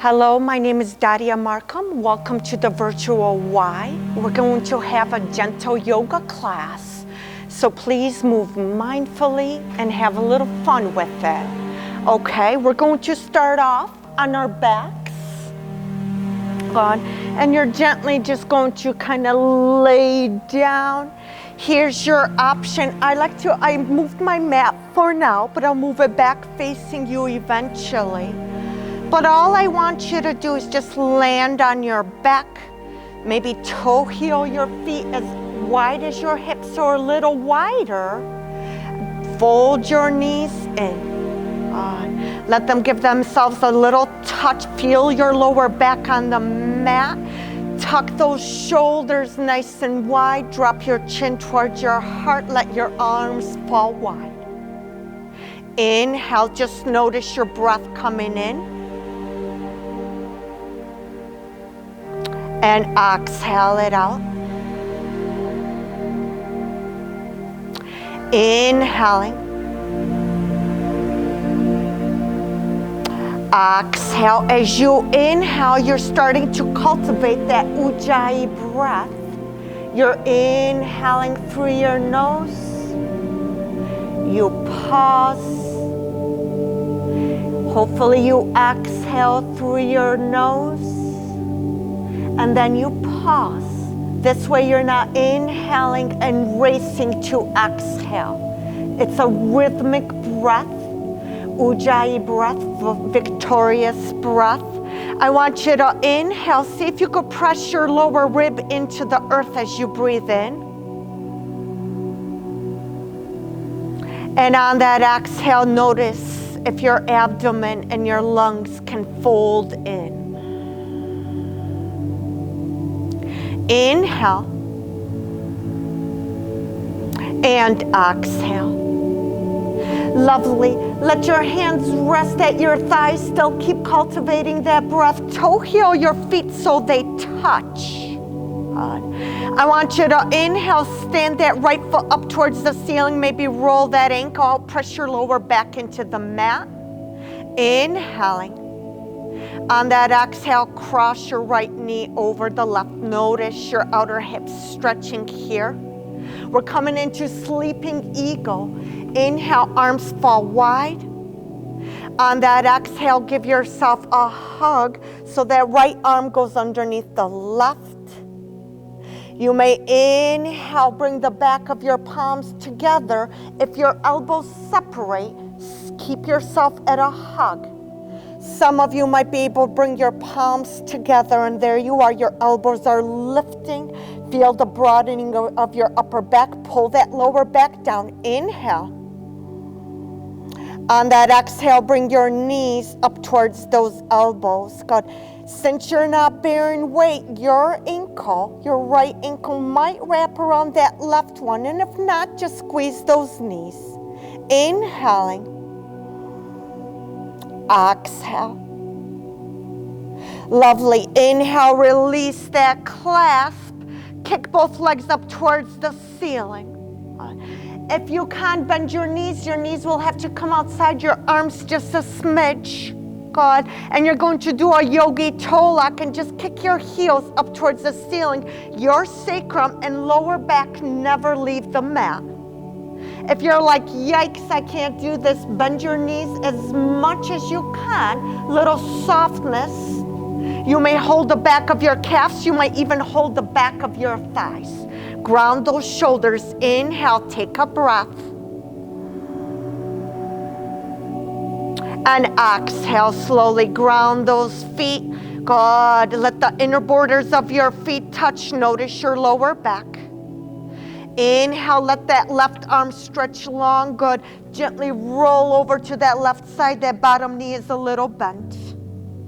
Hello, my name is Daria. Welcome to the virtual Y. We're going to have a gentle yoga class. So please move mindfully and have a little fun with it. Okay, we're going to start off on our backs. Good. And you're gently just going to kind of lay down. Here's your option. I moved my mat for now, but I'll move it back facing you eventually. But all I want you to do is just land on your back, maybe toe heel your feet as wide as your hips or a little wider. Fold your knees in. Let them give themselves a little touch. Feel your lower back on the mat. Tuck those shoulders nice and wide. Drop your chin towards your heart. Let your arms fall wide. Inhale, just notice your breath coming in. And exhale it out. Inhaling. Exhale. As you inhale, you're starting to cultivate that ujjayi breath. You're inhaling through your nose. You pause. Hopefully you exhale through your nose. And then you pause. This way you're not inhaling and racing to exhale. It's a rhythmic breath, ujjayi breath, victorious breath. I want you to inhale. See if you could press your lower rib into the earth as you breathe in. And on that exhale, notice if your abdomen and your lungs can fold in. Inhale and exhale. Lovely. Let your hands rest at your thighs. Still keep cultivating that breath. Toe heel your feet so they touch. I want you to inhale, stand that right foot up towards the ceiling. Maybe roll that ankle out. Press your lower back into the mat. Inhaling. On that exhale, cross your right knee over the left. Notice your outer hips stretching here. We're coming into sleeping eagle. Inhale, arms fall wide. On that exhale, give yourself a hug so that right arm goes underneath the left. You may inhale, bring the back of your palms together. If your elbows separate, keep yourself at a hug. Some of you might be able to bring your palms together, and there you are. Your elbows are lifting. Feel the broadening of your upper back. Pull that lower back down. Inhale. On that exhale, bring your knees up towards those elbows. Good. Since you're not bearing weight, your right ankle might wrap around that left one, and if not, just squeeze those knees. Inhaling. Exhale. Lovely. Inhale, release that clasp. Kick both legs up towards the ceiling. If you can't bend your knees will have to come outside your arms just a smidge. Good. And you're going to do a yogi toe lock and just kick your heels up towards the ceiling. Your sacrum and lower back never leave the mat. If you're like, yikes, I can't do this, bend your knees as much as you can. Little softness. You may hold the back of your calves. You might even hold the back of your thighs. Ground those shoulders. Inhale, take a breath. And exhale, slowly ground those feet. Good. Let the inner borders of your feet touch. Notice your lower back. Inhale, let that left arm stretch long. Good. Gently roll over to that left side. That bottom knee is a little bent.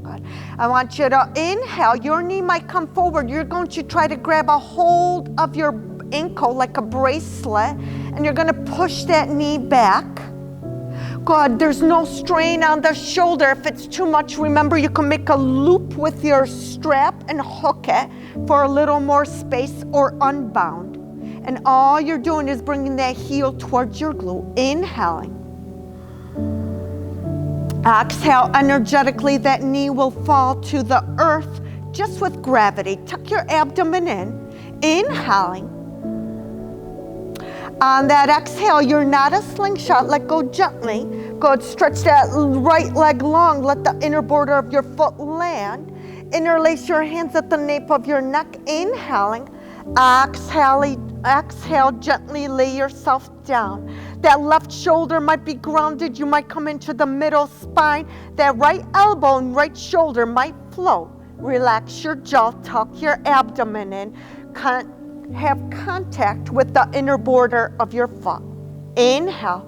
Good. I want you to inhale. Your knee might come forward. You're going to try to grab a hold of your ankle like a bracelet, and you're going to push that knee back. Good. There's no strain on the shoulder. If it's too much, remember you can make a loop with your strap and hook it for a little more space, or unbound. And all you're doing is bringing that heel towards your glute. Inhaling. Exhale, energetically that knee will fall to the earth just with gravity. Tuck your abdomen in, inhaling. On that exhale, you're not a slingshot, let go gently. Good, stretch that right leg long, let the inner border of your foot land. Interlace your hands at the nape of your neck, inhaling. Exhale, gently lay yourself down. That left shoulder might be grounded, you might come into the middle spine. That right elbow and right shoulder might float. Relax your jaw, tuck your abdomen in. Have contact with the inner border of your foot. Inhale.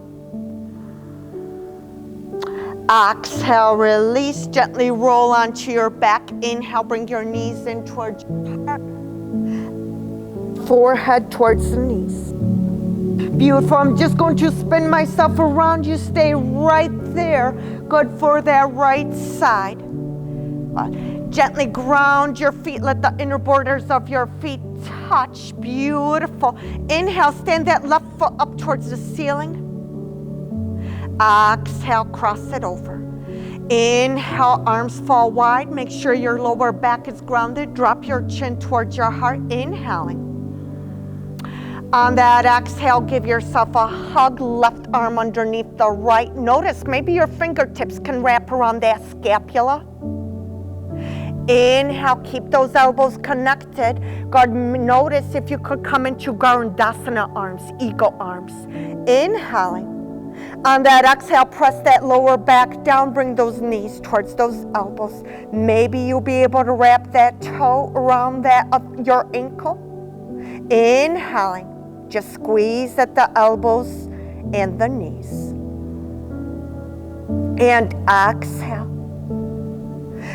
Exhale, release, gently roll onto your back. Inhale, bring your knees in towards your heart. Forehead towards the knees. Beautiful. I'm just going to spin myself around. You stay right there. Good for that right side. Gently ground your feet. Let the inner borders of your feet touch. Beautiful. Inhale, stand that left foot up towards the ceiling. Exhale, cross it over. Inhale, arms fall wide. Make sure your lower back is grounded. Drop your chin towards your heart. Inhaling. On that exhale, give yourself a hug. Left arm underneath the right. Notice maybe your fingertips can wrap around that scapula. Inhale, keep those elbows connected. God, notice if you could come into Garudasana arms, eagle arms. Inhaling. On that exhale, press that lower back down. Bring those knees towards those elbows. Maybe you'll be able to wrap that toe around that of your ankle. Inhaling. Just squeeze at the elbows and the knees. And exhale.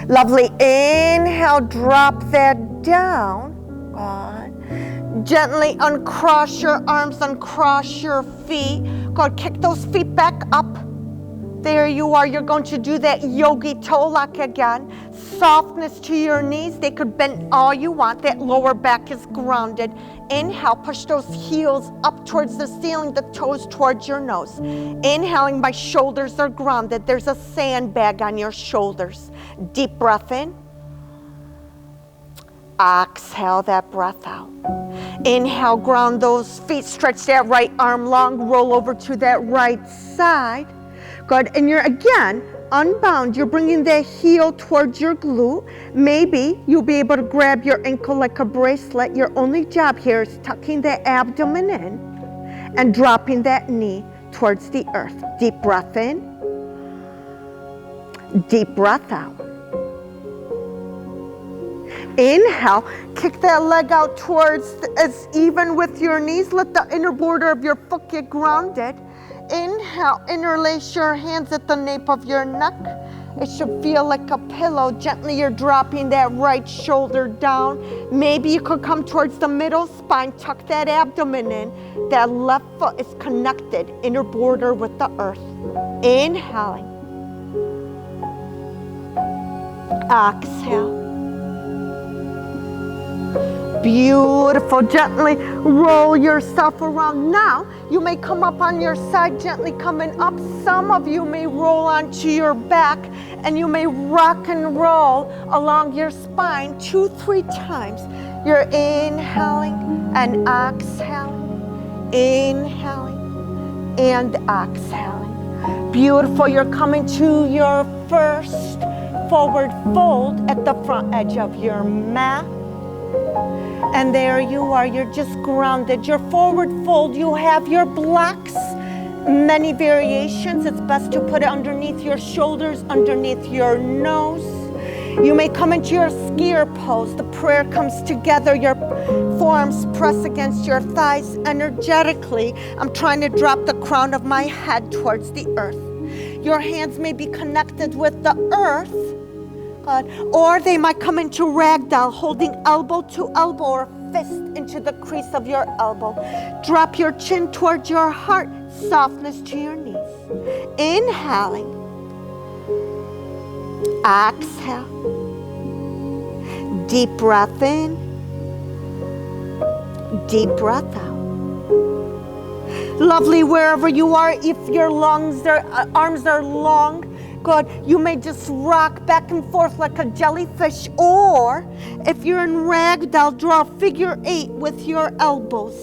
Lovely. Inhale, drop that down. Good. Gently uncross your arms, uncross your feet. Good. Kick those feet back up. There you are. You're going to do that yogi toe lock again. Softness to your knees. They could bend all you want. That lower back is grounded. Inhale, push those heels up towards the ceiling, the toes towards your nose. Inhaling, my shoulders are grounded. There's a sandbag on your shoulders. Deep breath in. Exhale that breath out. Inhale, ground those feet. Stretch that right arm long. Roll over to that right side. Good. And you're again unbound. You're bringing that heel towards your glute. Maybe you'll be able to grab your ankle like a bracelet. Your only job here is tucking the abdomen in and dropping that knee towards the earth. Deep breath in. Deep breath out. Inhale, kick that leg out towards as even with your knees. Let the inner border of your foot get grounded. Inhale, interlace your hands at the nape of your neck. It should feel like a pillow. Gently you're dropping that right shoulder down. Maybe you could come towards the middle spine, tuck that abdomen in. That left foot is connected, inner border with the earth. Inhaling. Exhale. Beautiful. Gently roll yourself around. Now, you may come up on your side, gently coming up. Some of you may roll onto your back, and you may rock and roll along your spine 2-3 times. You're inhaling and exhaling, inhaling and exhaling. Beautiful. You're coming to your first forward fold at the front edge of your mat. And there you are, you're just grounded. Your forward fold, you have your blocks, many variations. It's best to put it underneath your shoulders, underneath your nose. You may come into your skier pose. The prayer comes together, your forearms press against your thighs energetically. I'm trying to drop the crown of my head towards the earth. Your hands may be connected with the earth. Or they might come into ragdoll, holding elbow to elbow or fist into the crease of your elbow. Drop your chin towards your heart, softness to your knees. Inhaling. Exhale. Deep breath in. Deep breath out. Lovely wherever you are. If your arms are long, God, you may just rock back and forth like a jellyfish, or if you're in ragdoll, draw a figure 8 with your elbows.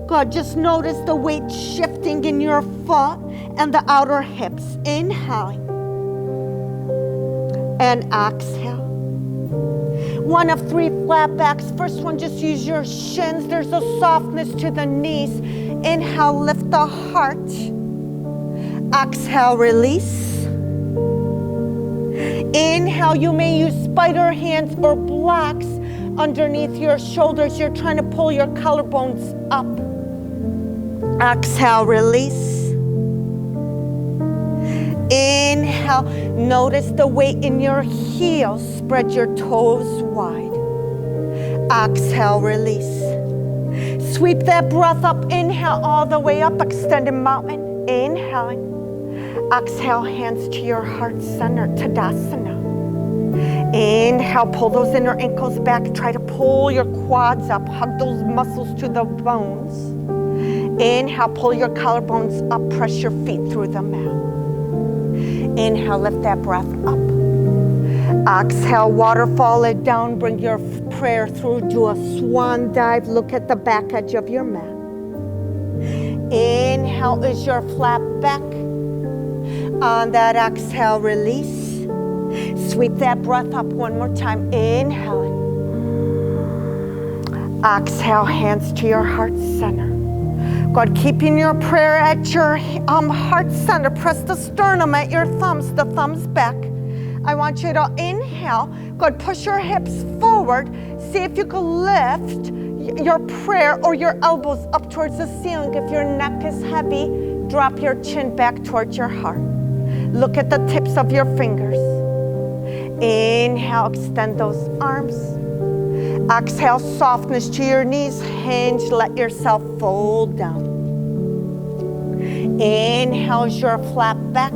God, just notice the weight shifting in your foot and the outer hips. Inhaling and exhale. One of 3 flat backs. First one, just use your shins. There's a softness to the knees. Inhale, lift the heart. Exhale, release. Inhale, you may use spider hands or blocks underneath your shoulders. You're trying to pull your collarbones up. Exhale, release. Inhale, notice the weight in your heels. Spread your toes wide. Exhale, release. Sweep that breath up. Inhale all the way up, extended mountain. Inhaling. Exhale, hands to your heart center, Tadasana. Inhale, pull those inner ankles back. Try to pull your quads up. Hug those muscles to the bones. Inhale, pull your collarbones up. Press your feet through the mat. Inhale, lift that breath up. Exhale, waterfall it down. Bring your prayer through. Do a swan dive. Look at the back edge of your mat. Inhale is your flat back. On that exhale, release. Sweep that breath up one more time. Inhaling. Exhale, hands to your heart center. God, keeping your prayer at your heart center. Press the sternum at your thumbs, the thumbs back. I want you to inhale. God, push your hips forward. See if you can lift your prayer or your elbows up towards the ceiling. If your neck is heavy, drop your chin back towards your heart. Look at the tips of your fingers. Inhale, extend those arms. Exhale, softness to your knees. Hinge, let yourself fold down. Inhale is your flat back.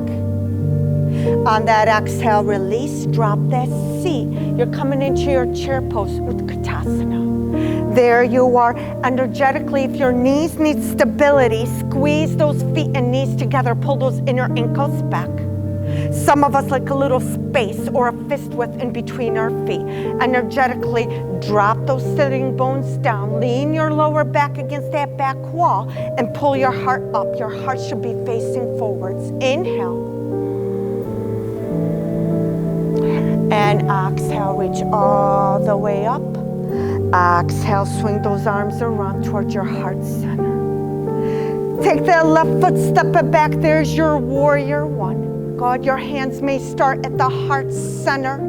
On that exhale, release, drop that seat. You're coming into your chair pose, Utkatasana. There you are. Energetically, if your knees need stability, squeeze those feet and knees together. Pull those inner ankles back. Some of us like a little space or a fist width in between our feet. Energetically, drop those sitting bones down. Lean your lower back against that back wall and pull your heart up. Your heart should be facing forwards. Inhale. And exhale, reach all the way up. Exhale, swing those arms around towards your heart center. Take that left foot, step it back. There's your warrior one. God, your hands may start at the heart center.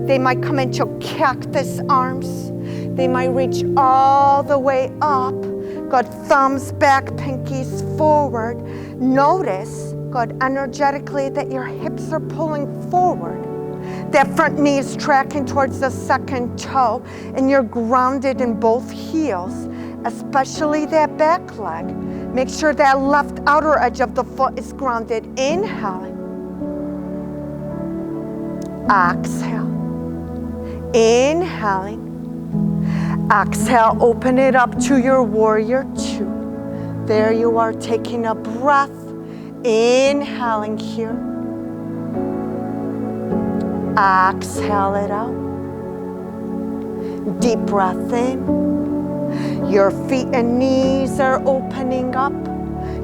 They might come into cactus arms. They might reach all the way up. God, thumbs back, pinkies forward. Notice, God, energetically that your hips are pulling forward. That front knee is tracking towards the second toe, and you're grounded in both heels, especially that back leg. Make sure that left outer edge of the foot is grounded. Inhaling. Exhale. Inhaling. Exhale, open it up to your warrior two. There you are, taking a breath. Inhaling here. Exhale it out. Deep breath in. Your feet and knees are opening up.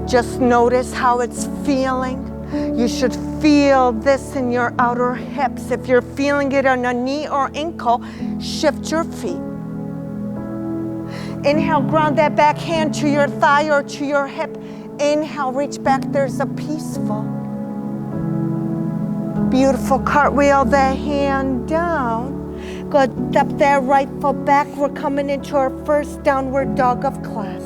Just notice how it's feeling. You should feel this in your outer hips. If you're feeling it on a knee or ankle, shift your feet. Inhale, ground that back hand to your thigh or to your hip. Inhale, reach back. There's a peaceful, beautiful cartwheel the hand down. Good, step that right foot back. We're coming into our first downward dog of class.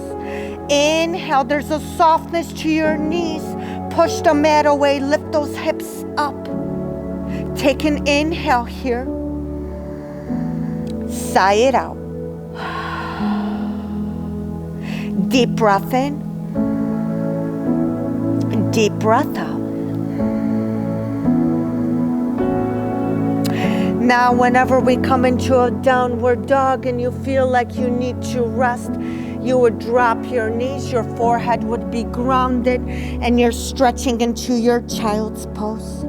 Inhale, there's a softness to your knees. Push the mat away, lift those hips up. Take an inhale here. Sigh it out. Deep breath in. Deep breath out. Now, whenever we come into a downward dog and you feel like you need to rest, you would drop your knees, your forehead would be grounded, and you're stretching into your child's pose.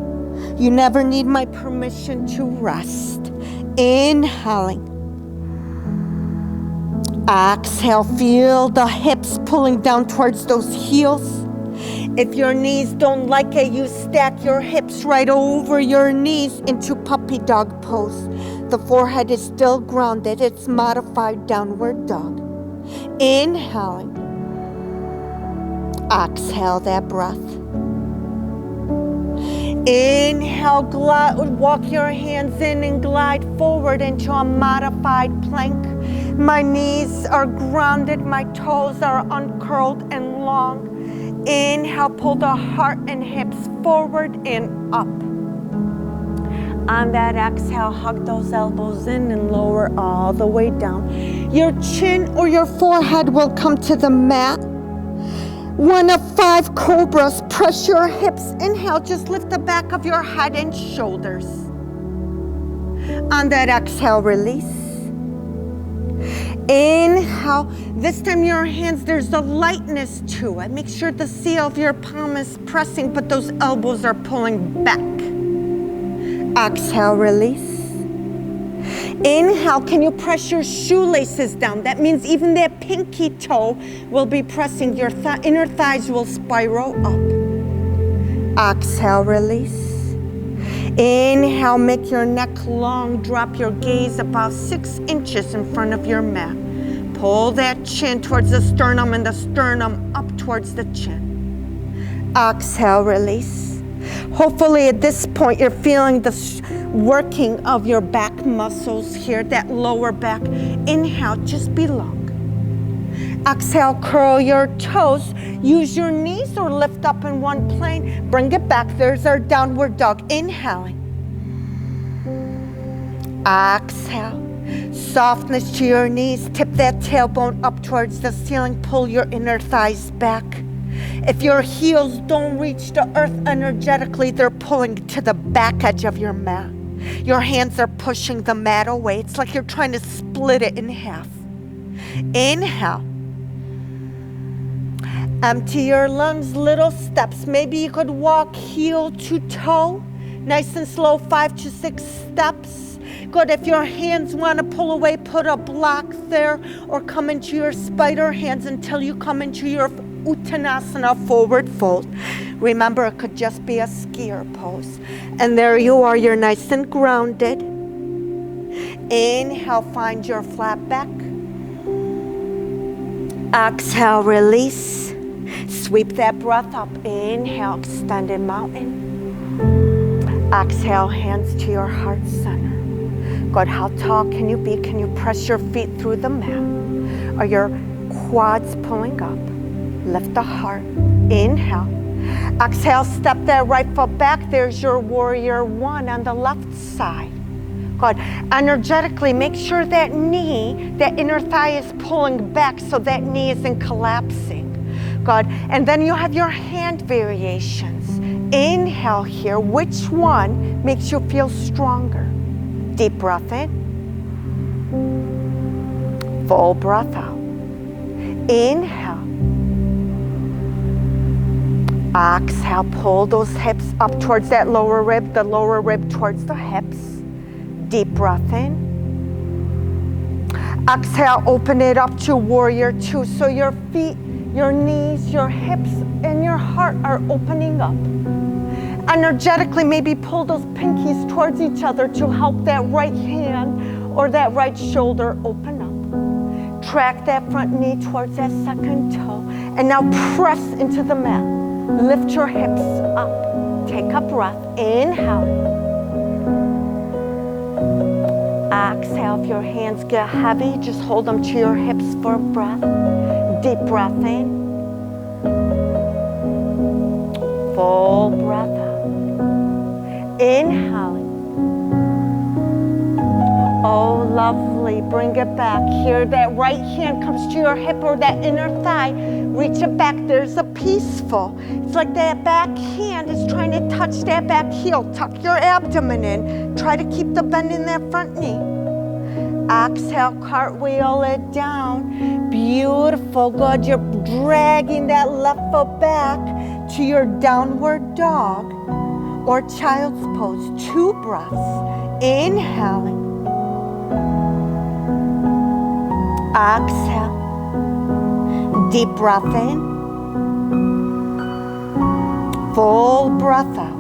You never need my permission to rest. Inhaling. Exhale, feel the hips pulling down towards those heels. If your knees don't like it, you stack your hips right over your knees into puppy dog pose. The forehead is still grounded. It's modified downward dog. Inhaling. Exhale that breath. Inhale, walk your hands in and glide forward into a modified plank. My knees are grounded, my toes are uncurled and long. Inhale, pull the heart and hips forward and up. On that exhale, hug those elbows in and lower all the way down. Your chin or your forehead will come to the mat. One of 5 cobras. Press your hips. Inhale, just lift the back of your head and shoulders. On that exhale, release. Inhale. This time your hands, there's a lightness to it. Make sure the seal of your palm is pressing, but those elbows are pulling back. Exhale, release. Inhale, can you press your shoelaces down? That means even that pinky toe will be pressing. Your inner thighs will spiral up. Exhale, release. Inhale, make your neck long. Drop your gaze about 6 inches in front of your mat. Pull that chin towards the sternum and the sternum up towards the chin. Exhale, release. Hopefully at this point you're feeling the working of your back muscles here, that lower back. Inhale, just be long. Exhale, curl your toes. Use your knees or lift up in one plane. Bring it back. There's our downward dog. Inhaling. Exhale. Softness to your knees. Tip that tailbone up towards the ceiling. Pull your inner thighs back. If your heels don't reach the earth energetically, they're pulling to the back edge of your mat. Your hands are pushing the mat away. It's like you're trying to split it in half. Inhale. Empty your lungs, little steps. Maybe you could walk heel to toe. Nice and slow, 5 to 6 steps. Good. If your hands want to pull away, put a block there or come into your spider hands until you come into your Uttanasana, forward fold. Remember, it could just be a skier pose. And there you are, you're nice and grounded. Inhale, find your flat back. Exhale, release. Sweep that breath up. Inhale, extended mountain. Exhale, hands to your heart center. Good. How tall can you be? Can you press your feet through the mat? Are your quads pulling up? Lift the heart. Inhale. Exhale, step that right foot back. There's your warrior 1 on the left side. Good. Energetically, make sure that knee, that inner thigh is pulling back so that knee isn't collapsing. Good. And then you have your hand variations. Inhale here. Which one makes you feel stronger? Deep breath in. Full breath out. Inhale. Exhale, pull those hips up towards that lower rib, the lower rib towards the hips. Deep breath in. Exhale, open it up to warrior 2. So your feet, your knees, your hips, and your heart are opening up. Energetically, maybe pull those pinkies towards each other to help that right hand or that right shoulder open up. Track that front knee towards that second toe. And now press into the mat. Lift your hips up. Take a breath. Inhale. Exhale. If your hands get heavy, just hold them to your hips for a breath. Deep breath in. Full breath out. Inhaling. Oh, lovely. Bring it back. Here, that right hand comes to your hip or that inner thigh. Reach it back. There's a peaceful. It's like that back hand is trying to touch that back heel. Tuck your abdomen in. Try to keep the bend in that front knee. Exhale, cartwheel it down. Beautiful. Good. You're dragging that left foot back to your downward dog. or child's pose. 2 breaths. Inhaling. Exhale. Deep breath in. Full breath out.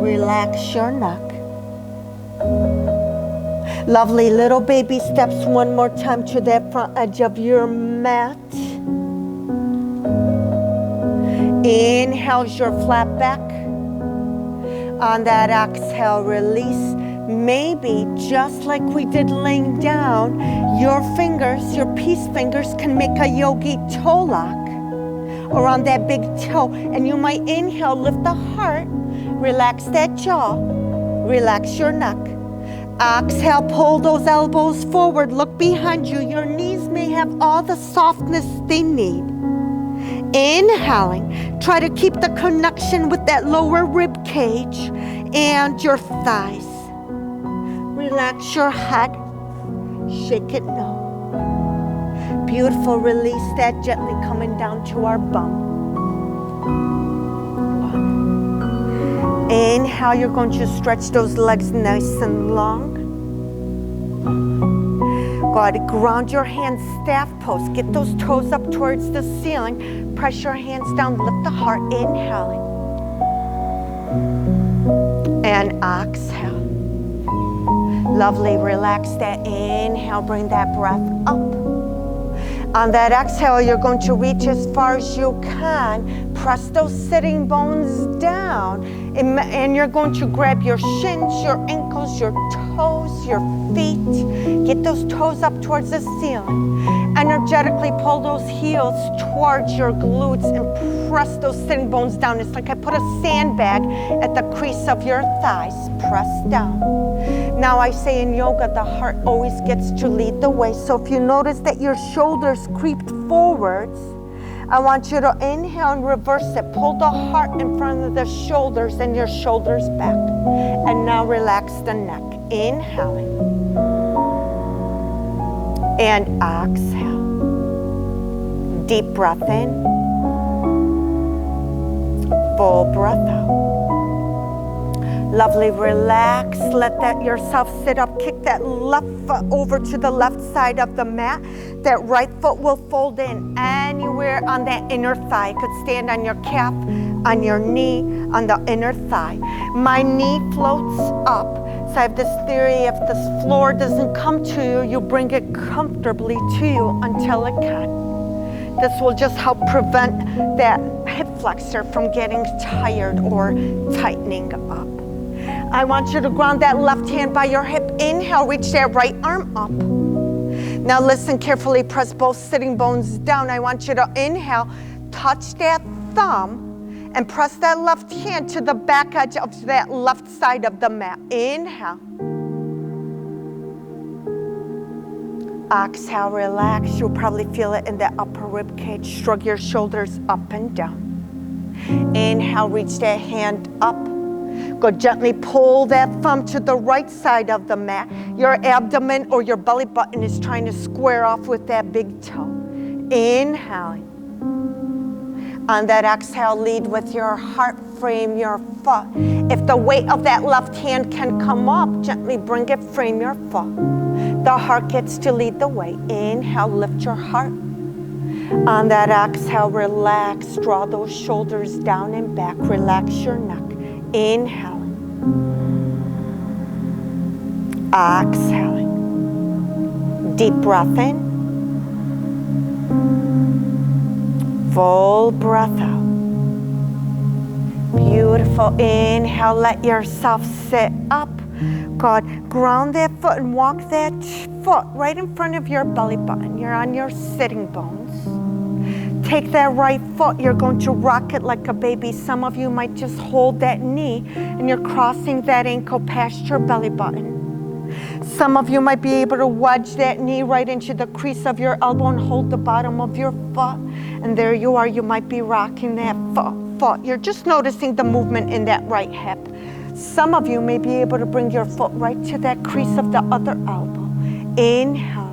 Relax your neck. Lovely little baby steps one more time to that front edge of your mat. Inhale your flat back. On that exhale, release. Maybe just like we did laying down, your fingers, your peace fingers can make a yogi toe lock around that big toe. And you might inhale, lift the heart, relax that jaw, relax your neck. Exhale, pull those elbows forward, look behind you. Your knees may have all the softness they need. Inhaling, try to keep the connection with that lower rib cage and your thighs. Relax your head, shake it no. Beautiful, release that gently coming down to our bum. Inhale, you're going to stretch those legs nice and long. Good, ground your hands, staff pose. Get those toes up towards the ceiling. Press your hands down, lift the heart, inhaling. And exhale. Lovely, relax that inhale, bring that breath up. On that exhale, you're going to reach as far as you can. Press those sitting bones down. And you're going to grab your shins, your ankles, your toes, your feet. Get those toes up towards the ceiling. Energetically pull those heels towards your glutes and press those sitting bones down. It's like I put a sandbag at the crease of your thighs. Press down. Now I say in yoga, the heart always gets to lead the way. So if you notice that your shoulders creeped forwards, I want you to inhale and reverse it. Pull the heart in front of the shoulders and your shoulders back. And now relax the neck. Inhaling. And exhale. Deep breath in. Full breath out. Lovely, relax, let that yourself sit up, kick that left foot over to the left side of the mat. That right foot will fold in anywhere on that inner thigh. It could stand on your calf, on your knee, on the inner thigh. My knee floats up. So I have this theory, if this floor doesn't come to you, you bring it comfortably to you until it can. This will just help prevent that hip flexor from getting tired or tightening up. I want you to ground that left hand by your hip. Inhale, reach that right arm up. Now listen carefully, press both sitting bones down. I want you to inhale, touch that thumb, and press that left hand to the back edge of that left side of the mat. Inhale. Exhale, relax. You'll probably feel it in the upper rib cage. Shrug your shoulders up and down. Inhale, reach that hand up. Go gently pull that thumb to the right side of the mat. Your abdomen or your belly button is trying to square off with that big toe. Inhaling. On that exhale, lead with your heart, frame your foot. If the weight of that left hand can come up, gently bring it, frame your foot. The heart gets to lead the way. Inhale, lift your heart. On that exhale, relax, draw those shoulders down and back, relax your neck. Inhaling. Exhaling. Deep breath in. Full breath out. Beautiful. Inhale, let yourself sit up. Good. Ground that foot and walk that foot right in front of your belly button. You're on your sitting bones. Take that right foot, you're going to rock it like a baby. Some of you might just hold that knee and you're crossing that ankle past your belly button. Some of you might be able to wedge that knee right into the crease of your elbow and hold the bottom of your foot. And there you are, you might be rocking that foot. You're just noticing the movement in that right hip. Some of you may be able to bring your foot right to that crease of the other elbow. Inhaling.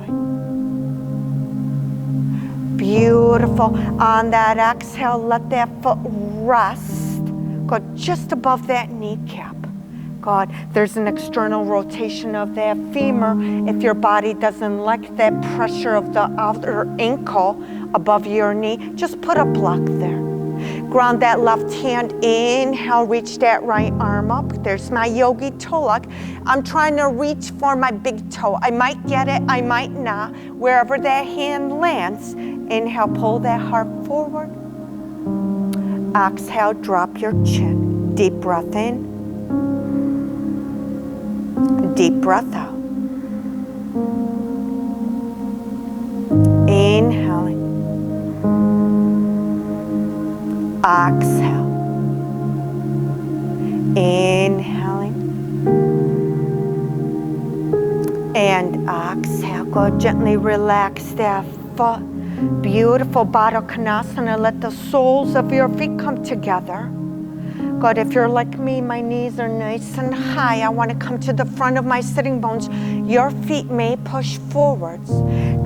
Beautiful. On that exhale, let that foot rest Good, just above that kneecap. Good, there's an external rotation of that femur. If your body doesn't like that pressure of the outer ankle above your knee, just put a block there. Ground that left hand, inhale, reach that right arm up. There's my yogi toe lock. I'm trying to reach for my big toe. I might get it, I might not. Wherever that hand lands, inhale, pull that heart forward. Exhale, drop your chin. Deep breath in. Deep breath out. Inhaling. Exhale. Inhaling. And exhale. Go gently relax that foot. Beautiful Baddha Konasana. Let the soles of your feet come together. Good, if you're like me, my knees are nice and high. I want to come to the front of my sitting bones. Your feet may push forwards.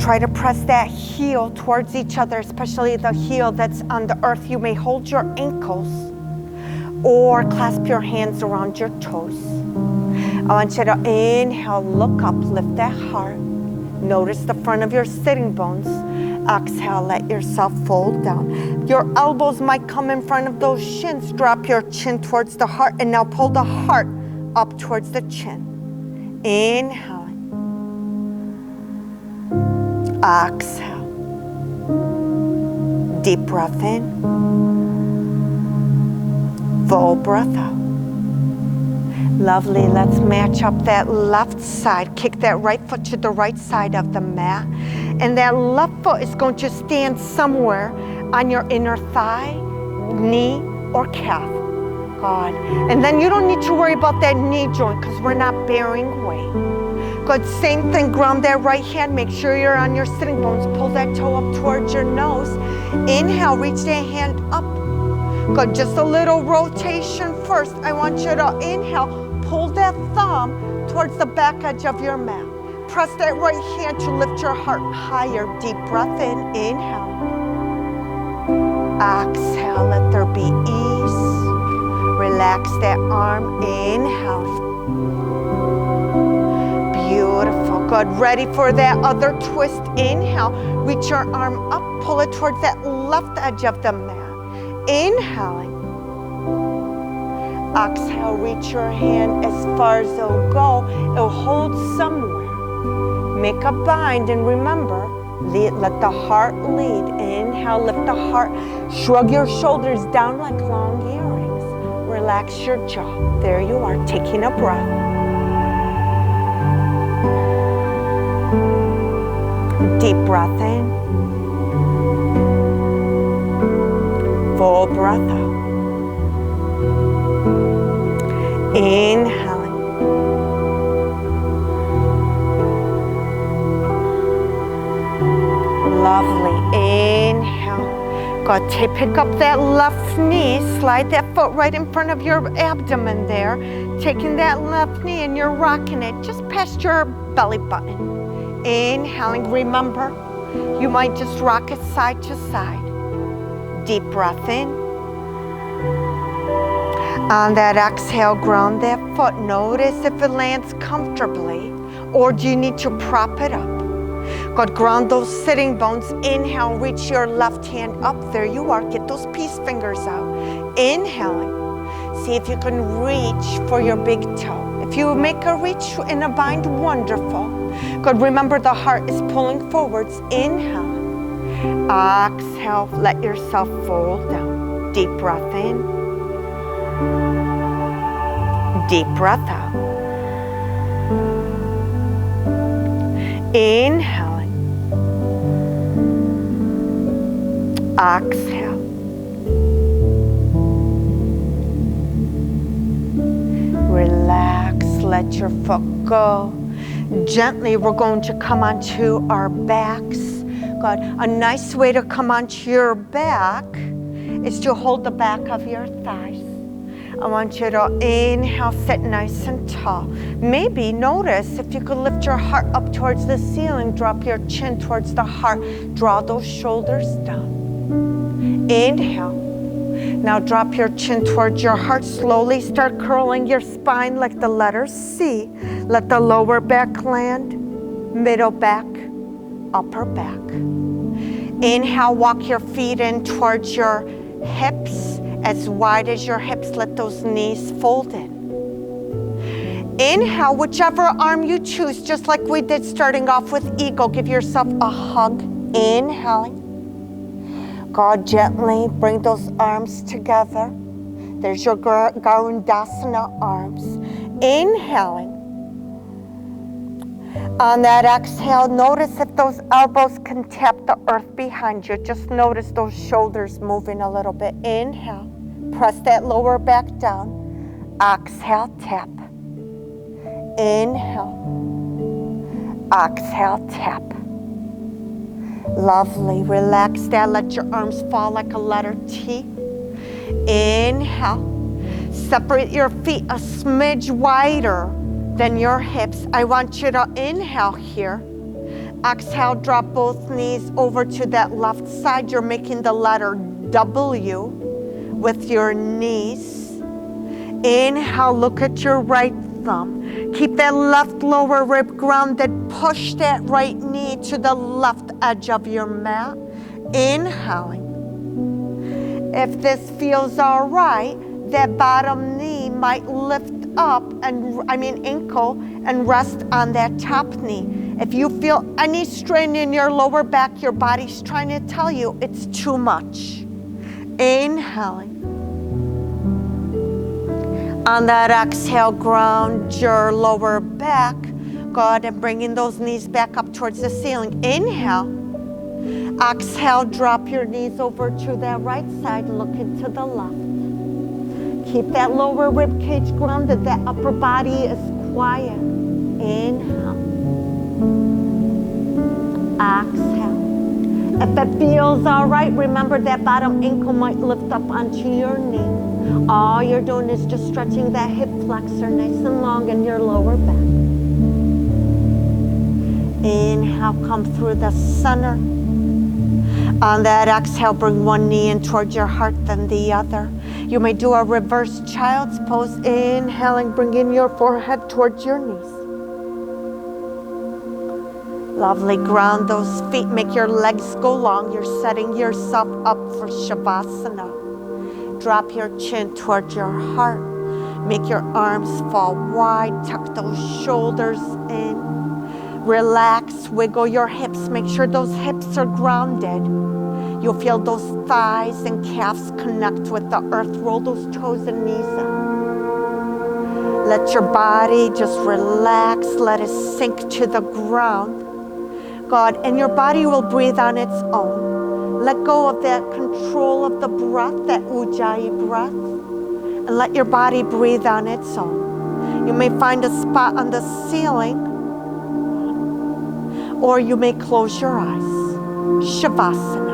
Try to press that heel towards each other, especially the heel that's on the earth. You may hold your ankles or clasp your hands around your toes. I want you to inhale, look up, lift that heart. Notice the front of your sitting bones. Exhale, let yourself fold down. Your elbows might come in front of those shins. Drop your chin towards the heart, and now pull the heart up towards the chin. Inhaling. Exhale. Deep breath in. Full breath out. Lovely, let's match up that left side. Kick that right foot to the right side of the mat. And that left foot is going to stand somewhere on your inner thigh, knee, or calf. Good. And then you don't need to worry about that knee joint because we're not bearing weight. Good, same thing, ground that right hand. Make sure you're on your sitting bones. Pull that toe up towards your nose. Inhale, reach that hand up. Good, just a little rotation first. I want you to inhale, pull that thumb towards the back edge of your mat. Press that right hand to lift your heart higher. Deep breath in, inhale. Exhale, let there be ease. Relax that arm, inhale. Beautiful, good. Ready for that other twist. Inhale, reach your arm up, pull it towards that left edge of the mat. Inhaling. Exhale, reach your hand as far as it'll go. It'll hold somewhere. Make a bind and remember, let the heart lead. Inhale, lift the heart. Shrug your shoulders down like long earrings. Relax your jaw. There you are, taking a breath. Deep breath in. Full breath out. Inhaling. Lovely. Inhale. Good. Pick up that left knee. Slide that foot right in front of your abdomen there. Taking that left knee and you're rocking it just past your belly button. Inhaling. Remember, you might just rock it side to side. Deep breath in. On that exhale, ground that foot. Notice if it lands comfortably, or do you need to prop it up? Good, ground those sitting bones. Inhale, reach your left hand up. There you are. Get those peace fingers out. Inhaling. See if you can reach for your big toe. If you make a reach in a bind, wonderful. Good, remember the heart is pulling forwards. Inhaling. Exhale, let yourself fold down. Deep breath in. Deep breath out. Inhaling. Exhale. Relax, let your foot go. Gently, we're going to come onto our backs. Good. A nice way to come onto your back is to hold the back of your thighs. I want you to inhale, sit nice and tall. Maybe notice if you could lift your heart up towards the ceiling, drop your chin towards the heart, draw those shoulders down. Inhale. Now drop your chin towards your heart. Slowly start curling your spine like the letter C. Let the lower back land, middle back, upper back. Inhale, walk your feet in towards your hips, as wide as your hips. Let those knees fold in. Inhale, whichever arm you choose, just like we did starting off with eagle. Give yourself a hug. Inhaling. God, gently bring those arms together. There's your Garudasana arms. Inhaling. On that exhale, notice if those elbows can tap the earth behind you. Just notice those shoulders moving a little bit. Inhale. Press that lower back down. Exhale, tap. Inhale. Exhale, tap. Lovely. Relax that. Let your arms fall like a letter T. Inhale. Separate your feet a smidge wider than your hips. I want you to inhale here. Exhale, drop both knees over to that left side. You're making the letter W with your knees. Inhale, look at your right thumb. Keep that left lower rib grounded. Push that right knee to the left edge of your mat. Inhaling. If this feels all right, that bottom knee might lift up, ankle, and rest on that top knee. If you feel any strain in your lower back, your body's trying to tell you it's too much. Inhaling. On that exhale, ground your lower back. Go ahead and bringing those knees back up towards the ceiling. Inhale. Exhale, drop your knees over to that right side, looking to the left. Keep that lower rib cage grounded. That upper body is quiet. Inhale. Exhale. If it feels all right, remember that bottom ankle might lift up onto your knee. All you're doing is just stretching that hip flexor nice and long in your lower back. Inhale, come through the center. On that exhale, bring one knee in towards your heart, then the other. You may do a reverse child's pose. Inhaling, bring in your forehead towards your knees. Lovely, ground those feet, make your legs go long. You're setting yourself up for Savasana. Drop your chin towards your heart. Make your arms fall wide, tuck those shoulders in. Relax, wiggle your hips, make sure those hips are grounded. You'll feel those thighs and calves connect with the earth. Roll those toes and knees in. Let your body just relax. Let it sink to the ground. God, and your body will breathe on its own. Let go of that control of the breath, that ujjayi breath, and let your body breathe on its own. You may find a spot on the ceiling, or you may close your eyes. Savasana.